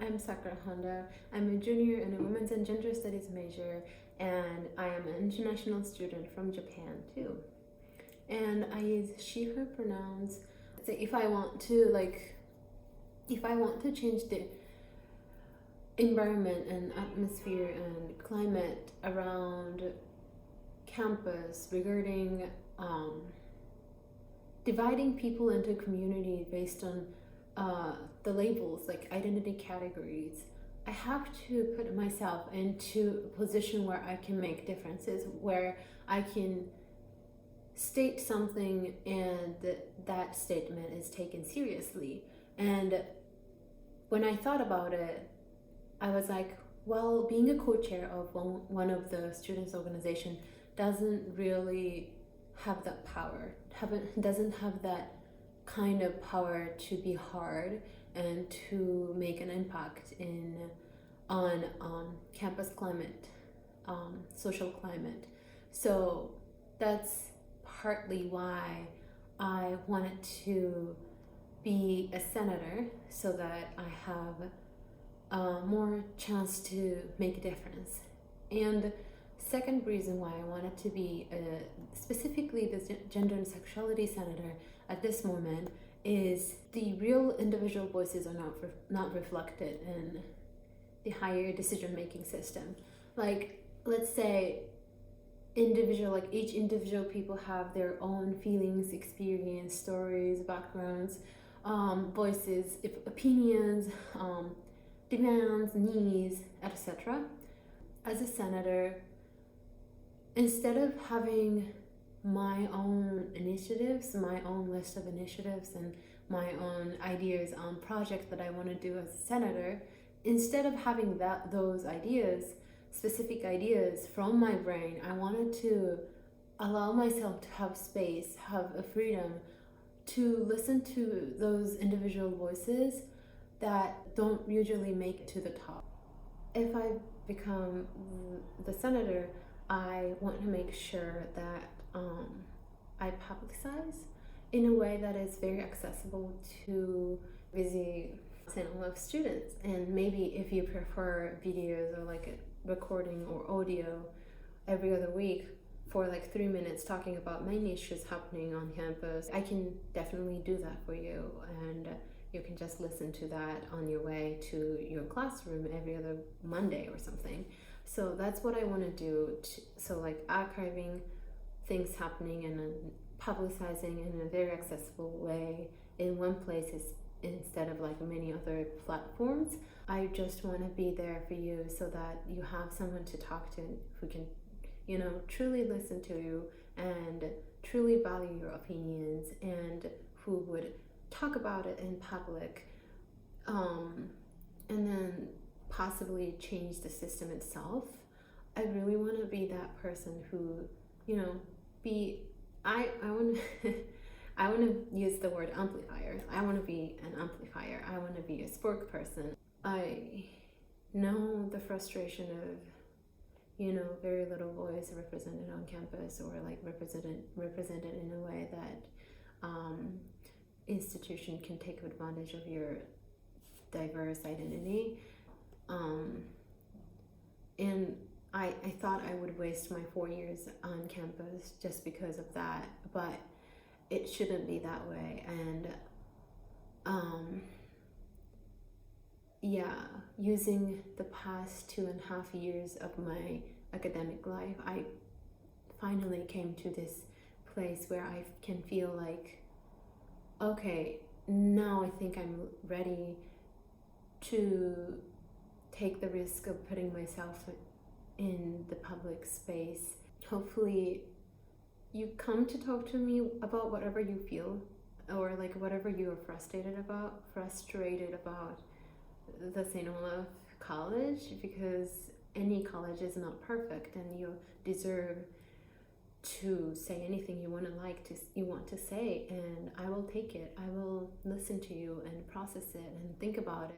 I'm Sakura Honda. I'm a junior in a Women's and Gender Studies major, and I am an international student from Japan too. And I use she, her pronouns. So if I want to change the environment and atmosphere and climate around campus regarding dividing people into community based on the labels like identity categories, I have to put myself into a position where I can make differences, where I can state something and that statement is taken seriously. And when I thought about it, I was like, well, being a co-chair of one of the students' organization doesn't really have that power, doesn't have that kind of power to be hard and to make an impact on campus climate, social climate. So that's partly why I wanted to be a senator, so that I have more chance to make a difference. And second reason why I wanted to be specifically the Gender and Sexuality Senator at this moment is the real individual voices are not reflected in the higher decision-making system. Like, let's say each individual people have their own feelings, experience, stories, backgrounds, voices, opinions, demands, needs, etc. As a senator, instead of having my own initiatives, my own list of initiatives, and my own ideas on projects that I want to do as a senator, instead of having those ideas, specific ideas from my brain, I wanted to allow myself to have space, have a freedom to listen to those individual voices that don't usually make it to the top. If I become the senator, I want to make sure that I publicize in a way that is very accessible to busy Olaf students. And maybe if you prefer videos or like a recording or audio every other week for like 3 minutes talking about main issues happening on campus, I can definitely do that for you, and you can just listen to that on your way to your classroom every other Monday or something. So that's what I want to do. So like archiving things happening and publicizing in a very accessible way in one place instead of like many other platforms. I just want to be there for you so that you have someone to talk to who can, truly listen to you and truly value your opinions, and who would talk about it in public, and then possibly change the system itself. I really want to be that person who, I want to I want to use the word amplifier. I want to be an amplifier. I want to be a spokesperson. I know the frustration of, very little voice represented on campus, or like represented in a way that institution can take advantage of your diverse identity. And I thought I would waste my 4 years on campus just because of that, but it shouldn't be that way. And using the past 2.5 years of my academic life, I finally came to this place where I can feel like, okay, now I think I'm ready to take the risk of putting myself in the public space. Hopefully you come to talk to me about whatever you feel, or like whatever you are frustrated about the St. Olaf College, because any college is not perfect, and you deserve to say anything you want to say, and I will take it. I will listen to you and process it and think about it.